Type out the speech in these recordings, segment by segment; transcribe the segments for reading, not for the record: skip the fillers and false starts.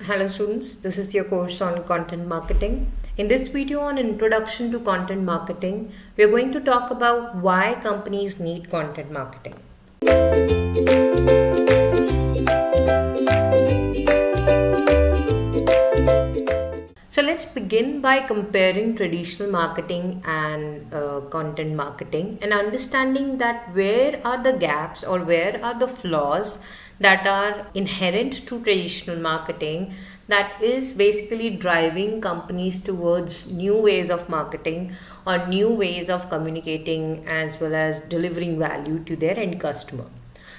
Hello students, this is your course on content marketing. In this video on introduction to content marketing, we are going to talk about why companies need content marketing. So let's begin by comparing traditional marketing and content marketing and understanding that where are the gaps or where are the flaws that are inherent to traditional marketing that is basically driving companies towards new ways of marketing or new ways of communicating as well as delivering value to their end customer.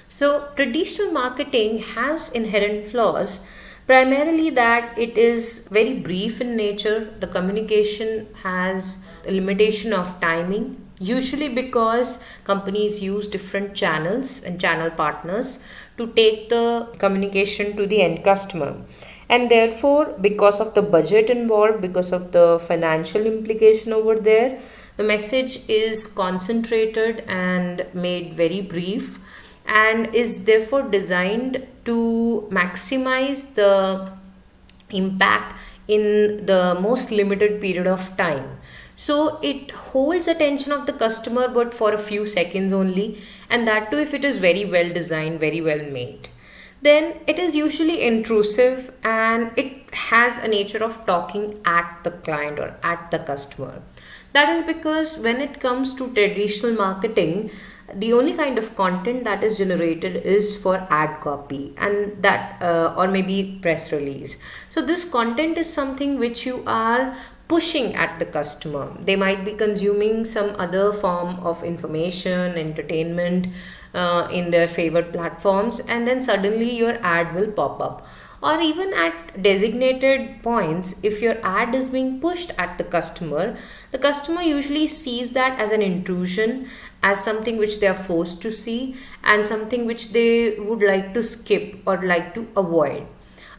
So, traditional marketing has inherent flaws, primarily that it is very brief in nature. The communication has a limitation of timing, usually because companies use different channels and channel partners to take the communication to the end customer. And therefore, because of the budget involved, because of the financial implication over there, the message is concentrated and made very brief and is therefore designed to maximize the impact in the most limited period of time. So it holds attention of the customer but for a few seconds only, and that too if it is very well designed, very well made. Then it is usually intrusive and it has a nature of talking at the client or at the customer. That is because when it comes to traditional marketing, the only kind of content that is generated is for ad copy and that or maybe press release. So this content is something which you are pushing at the customer. They might be consuming some other form of information, entertainment in their favorite platforms, and then suddenly your ad will pop up. Or even at designated points, if your ad is being pushed at the customer usually sees that as an intrusion, as something which they are forced to see, and something which they would like to skip or like to avoid,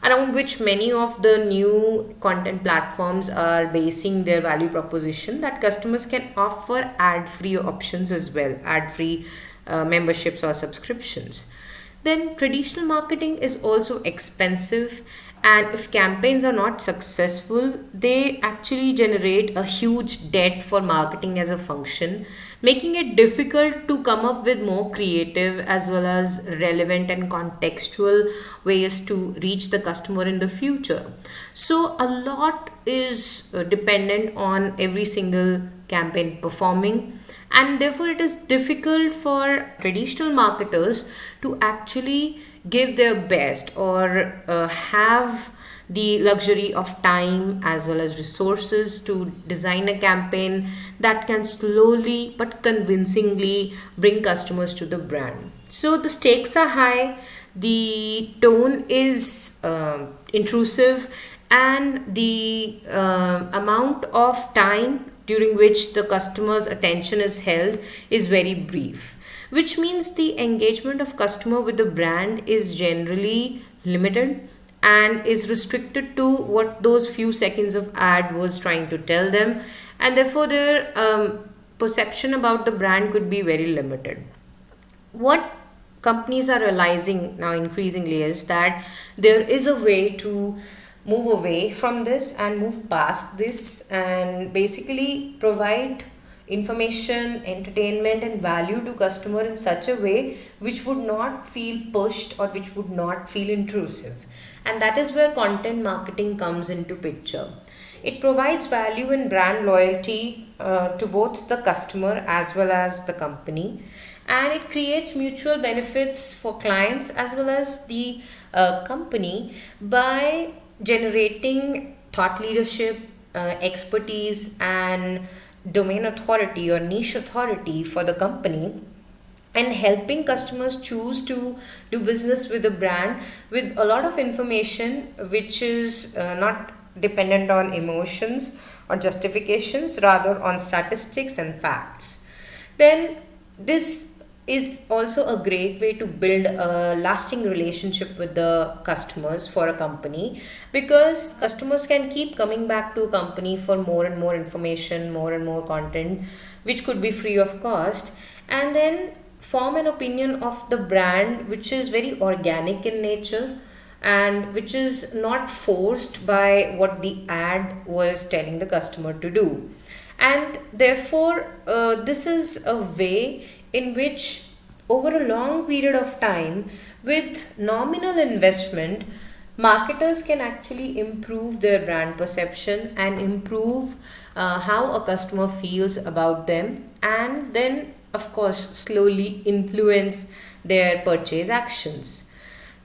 around which many of the new content platforms are basing their value proposition, that customers can offer ad free options as well, ad free memberships or subscriptions. Then traditional marketing is also expensive, and if campaigns are not successful, they actually generate a huge debt for marketing as a function, making it difficult to come up with more creative as well as relevant and contextual ways to reach the customer in the future. So a lot is dependent on every single campaign performing, and therefore it is difficult for traditional marketers to actually give their best or have the luxury of time as well as resources to design a campaign that can slowly but convincingly bring customers to the brand. So the stakes are high, the tone is intrusive, and the amount of time during which the customer's attention is held is very brief, which means the engagement of customer with the brand is generally limited and is restricted to what those few seconds of ad was trying to tell them, and therefore their perception about the brand could be very limited. What companies are realizing now increasingly is that there is a way to move away from this and move past this and basically provide information, entertainment and value to customer in such a way which would not feel pushed or which would not feel intrusive. And that is where content marketing comes into picture. It provides value and brand loyalty to both the customer as well as the company, and it creates mutual benefits for clients as well as the company by generating thought leadership, expertise, and domain authority or niche authority for the company, and helping customers choose to do business with a brand with a lot of information which is not dependent on emotions or justifications, rather on statistics and facts. Then this is also a great way to build a lasting relationship with the customers for a company, because customers can keep coming back to a company for more and more information, more and more content which could be free of cost, and then form an opinion of the brand which is very organic in nature, and which is not forced by what the ad was telling the customer to do. And therefore, this is a way in which, over a long period of time, with nominal investment, marketers can actually improve their brand perception and improve how a customer feels about them, and then, of course, slowly influence their purchase actions.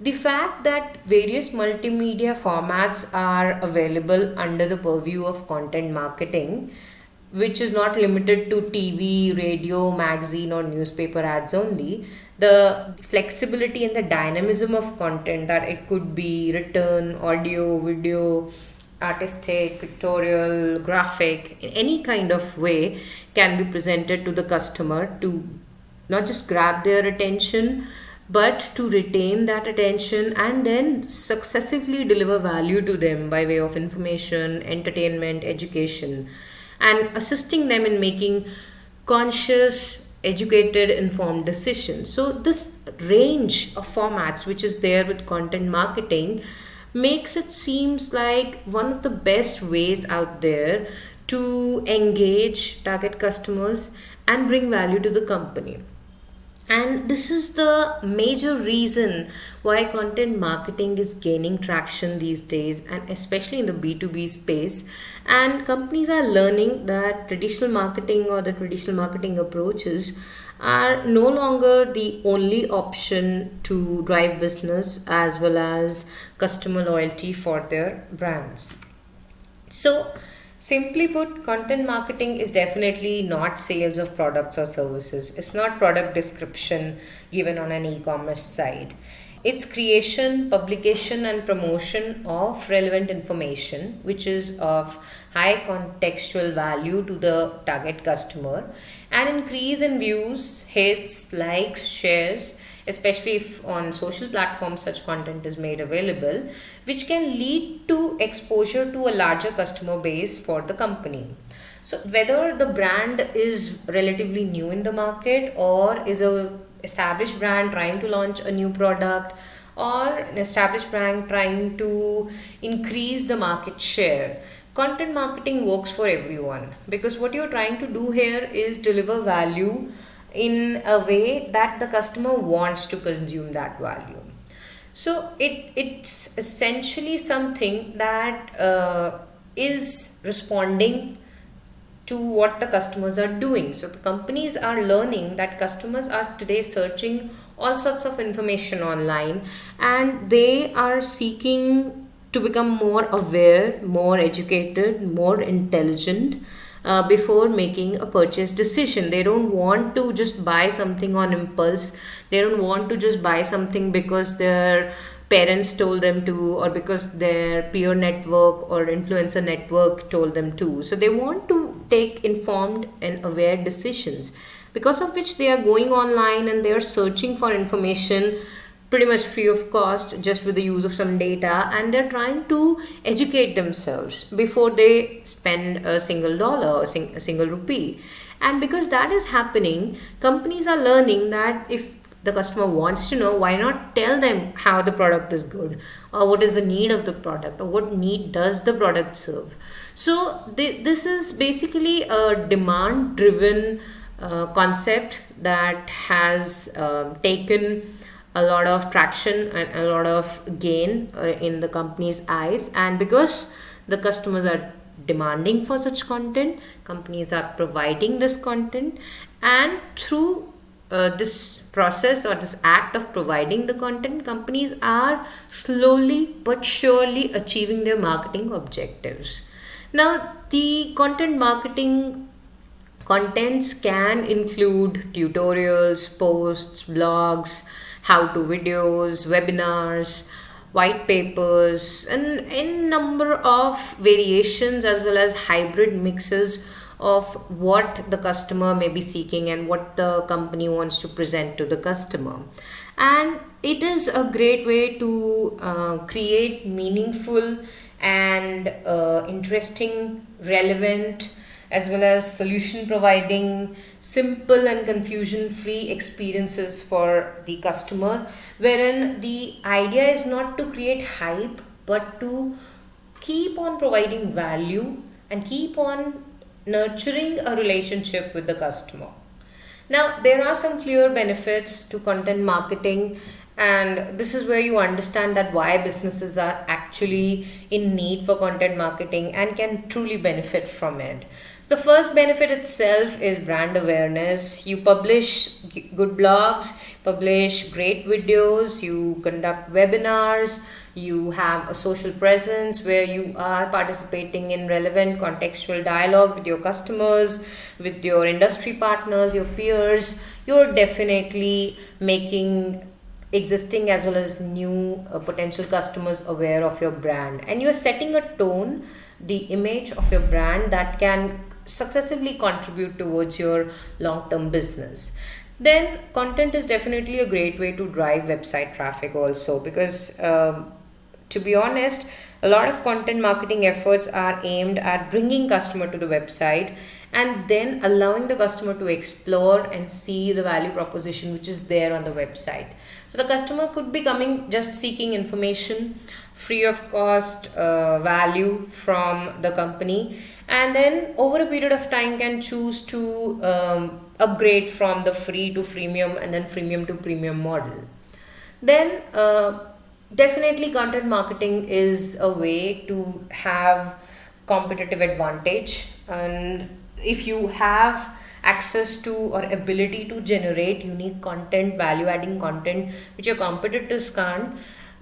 The fact that various multimedia formats are available under the purview of content marketing, which is not limited to TV, radio, magazine, or newspaper ads only, the flexibility and the dynamism of content, that it could be written, audio, video, artistic, pictorial, graphic, in any kind of way, can be presented to the customer to not just grab their attention, but to retain that attention and then successively deliver value to them by way of information, entertainment, education, and assisting them in making conscious, educated, informed decisions. So, this range of formats which is there with content marketing makes it seems like one of the best ways out there to engage target customers and bring value to the company. And this is the major reason why content marketing is gaining traction these days, and especially in the B2B space. And companies are learning that traditional marketing or the traditional marketing approaches are no longer the only option to drive business as well as customer loyalty for their brands. So, simply put, content marketing is definitely not sales of products or services. It's not product description given on an e commerce site. It's creation, publication, and promotion of relevant information which is of high contextual value to the target customer, and increase in views, hits, likes, shares, especially if on social platforms such content is made available, which can lead to exposure to a larger customer base for the company. So whether the brand is relatively new in the market, or is a established brand trying to launch a new product, or an established brand trying to increase the market share, content marketing works for everyone, because what you're trying to do here is deliver value in a way that the customer wants to consume that value. So it's essentially something that is responding to what the customers are doing. So the companies are learning that customers are today searching all sorts of information online, and they are seeking to become more aware, more educated, more intelligent before making a purchase decision. They don't want to just buy something on impulse. They don't want to just buy something because their parents told them to, or because their peer network or influencer network told them to. So they want to take informed and aware decisions, because of which they are going online and they are searching for information pretty much free of cost, just with the use of some data, and they're trying to educate themselves before they spend a single dollar or a single rupee. And because that is happening, companies are learning that if the customer wants to know, why not tell them how the product is good, or what is the need of the product, or what need does the product serve. So this is basically a demand driven concept that has taken a lot of traction and a lot of gain in the company's eyes. And because the customers are demanding for such content, companies are providing this content, and through this process or this act of providing the content, companies are slowly but surely achieving their marketing objectives. Now, the content marketing contents can include tutorials, posts, blogs, how-to videos, webinars, white papers, and in number of variations as well as hybrid mixes of what the customer may be seeking and what the company wants to present to the customer. And it is a great way to create meaningful and interesting, relevant, as well as solution providing simple and confusion free experiences for the customer, wherein the idea is not to create hype but to keep on providing value and keep on nurturing a relationship with the customer. Now, there are some clear benefits to content marketing, and this is where you understand that why businesses are actually in need for content marketing and can truly benefit from it. The first benefit itself is brand awareness. You publish good blogs, publish great videos, you conduct webinars, you have a social presence where you are participating in relevant contextual dialogue with your customers, with your industry partners, your peers. You're definitely making existing as well as new potential customers aware of your brand, and you're setting a tone, the image of your brand that can successively contribute towards your long term business. Then content is definitely a great way to drive website traffic also, because to be honest, a lot of content marketing efforts are aimed at bringing customer to the website and then allowing the customer to explore and see the value proposition which is there on the website. So the customer could be coming just seeking information, free of cost value from the company, and then over a period of time can choose to upgrade from the free to freemium and then freemium to premium model. Then definitely content marketing is a way to have competitive advantage, and if you have access to or ability to generate unique content, value adding content which your competitors can't,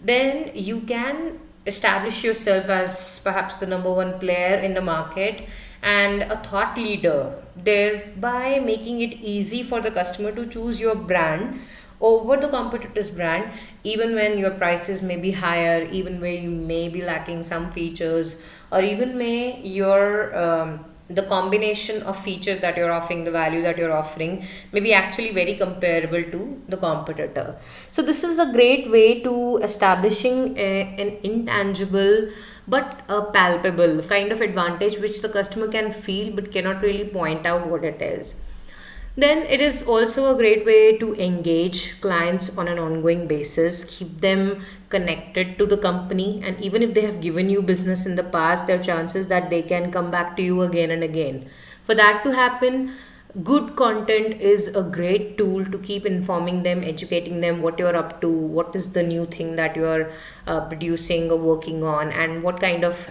then you can establish yourself as perhaps the number one player in the market and a thought leader, thereby making it easy for the customer to choose your brand over the competitor's brand, even when your prices may be higher, even where you may be lacking some features, or even may your the combination of features that you're offering, the value that you're offering, may be actually very comparable to the competitor. So this is a great way to establishing an intangible but a palpable kind of advantage which the customer can feel but cannot really point out what it is. Then it is also a great way to engage clients on an ongoing basis, keep them connected to the company, and even if they have given you business in the past, there are chances that they can come back to you again and again. For that to happen, good content is a great tool to keep informing them, educating them what you're up to, what is the new thing that you're producing or working on, and what kind of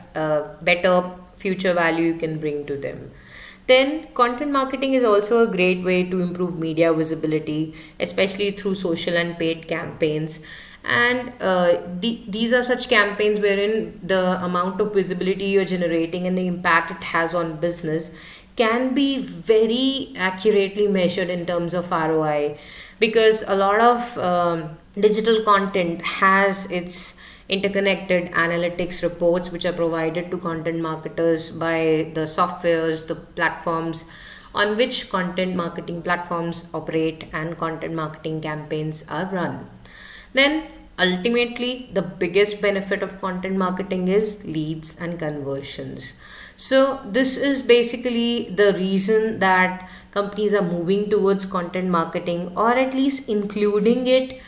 better future value you can bring to them. Then, content marketing is also a great way to improve media visibility, especially through social and paid campaigns. And these are such campaigns wherein the amount of visibility you're generating and the impact it has on business can be very accurately measured in terms of ROI, because a lot of digital content has its interconnected analytics reports which are provided to content marketers by the softwares, the platforms on which content marketing platforms operate and content marketing campaigns are run. Then ultimately, the biggest benefit of content marketing is leads and conversions. So this is basically the reason that companies are moving towards content marketing, or at least including it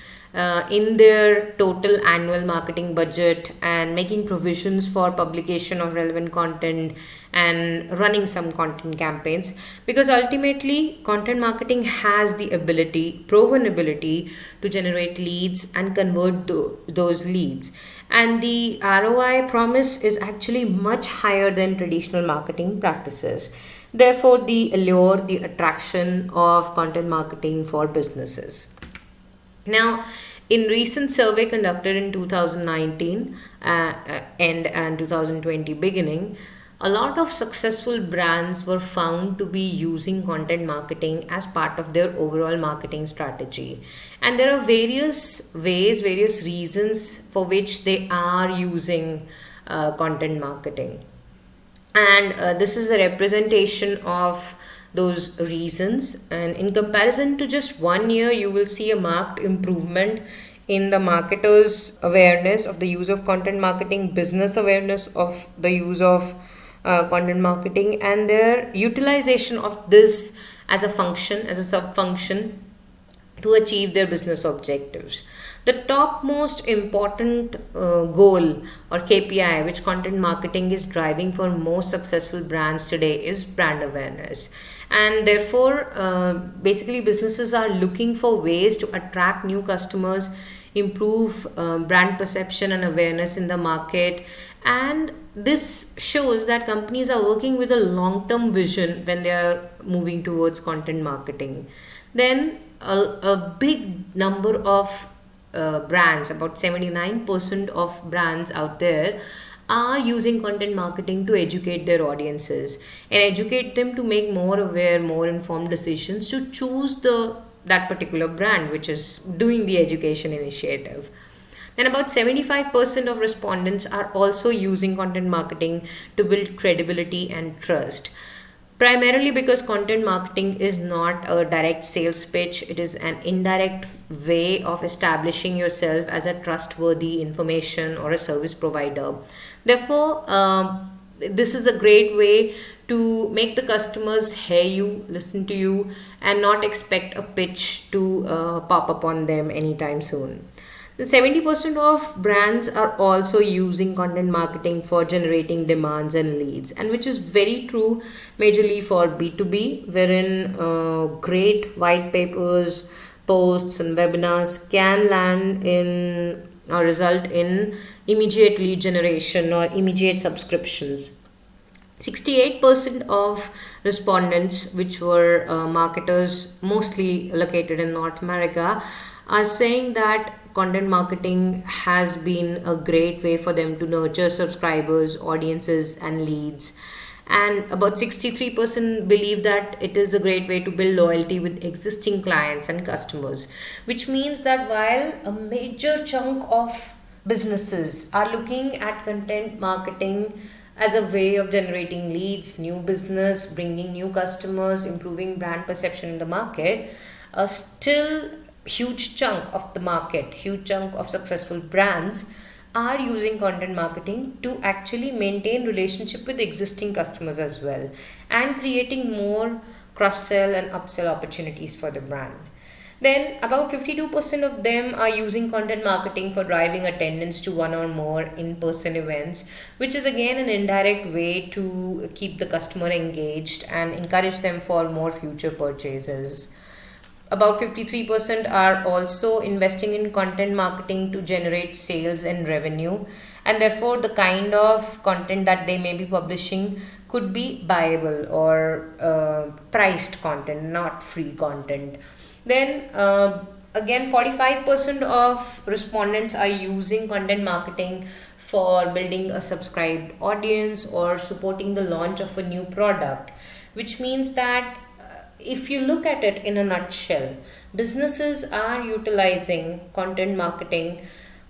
in their total annual marketing budget, and making provisions for publication of relevant content and running some content campaigns, because ultimately content marketing has the ability, proven ability, to generate leads and convert those leads, and the ROI promise is actually much higher than traditional marketing practices. Therefore, the allure, the attraction of content marketing for businesses. Now, in recent survey conducted in 2019 and 2020 beginning, a lot of successful brands were found to be using content marketing as part of their overall marketing strategy. And there are various ways, various reasons for which they are using content marketing. And this is a representation of those reasons, and in comparison to just 1 year you will see a marked improvement in the marketers awareness of the use of content marketing, business awareness of the use of content marketing, and their utilization of this as a function, as a sub function to achieve their business objectives. The top most important goal or KPI which content marketing is driving for most successful brands today is brand awareness. And therefore, basically, businesses are looking for ways to attract new customers, improve brand perception and awareness in the market. And this shows that companies are working with a long term vision when they are moving towards content marketing. Then a big number of brands, about 79% of brands out there, are using content marketing to educate their audiences and educate them to make more aware, more informed decisions to choose that particular brand which is doing the education initiative. Then about 75% of respondents are also using content marketing to build credibility and trust. Primarily because content marketing is not a direct sales pitch, it is an indirect way of establishing yourself as a trustworthy information or a service provider. Therefore, this is a great way to make the customers hear you, listen to you, and not expect a pitch to pop up on them anytime soon. The 70% of brands are also using content marketing for generating demands and leads, and which is very true majorly for B2B, wherein great white papers, posts, and webinars can land in or result in immediate lead generation or immediate subscriptions. 68% of respondents, which were marketers mostly located in North America, are saying that content marketing has been a great way for them to nurture subscribers, audiences, and leads. And about 63% believe that it is a great way to build loyalty with existing clients and customers, which means that while a major chunk of businesses are looking at content marketing as a way of generating leads, new business, bringing new customers, improving brand perception in the market, a still huge chunk of the market, huge chunk of successful brands are using content marketing to actually maintain relationship with existing customers as well, and creating more cross sell and upsell opportunities for the brand. Then about 52% of them are using content marketing for driving attendance to one or more in-person events, which is again an indirect way to keep the customer engaged and encourage them for more future purchases. About 53% are also investing in content marketing to generate sales and revenue, and therefore the kind of content that they may be publishing could be buyable or priced content, not free content. Then again, 45% of respondents are using content marketing for building a subscribed audience or supporting the launch of a new product, which means that if you look at it in a nutshell, businesses are utilizing content marketing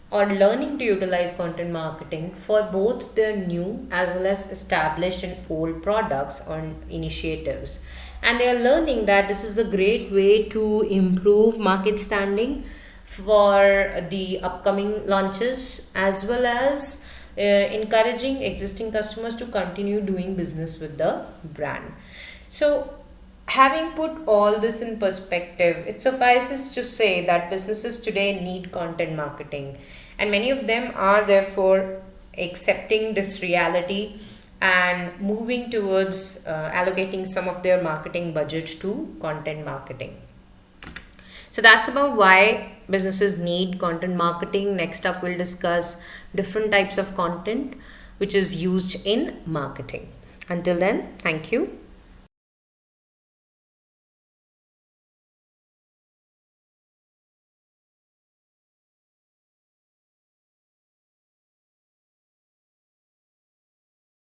or learning to utilize content marketing for both their new as well as established and old products or initiatives. And they are learning that this is a great way to improve market standing for the upcoming launches, as well as encouraging existing customers to continue doing business with the brand. So, having put all this in perspective, it suffices to say that businesses today need content marketing, and many of them are therefore accepting this reality and moving towards allocating some of their marketing budget to content marketing. So that's about why businesses need content marketing. Next up, we'll discuss different types of content which is used in marketing. Until then, thank you.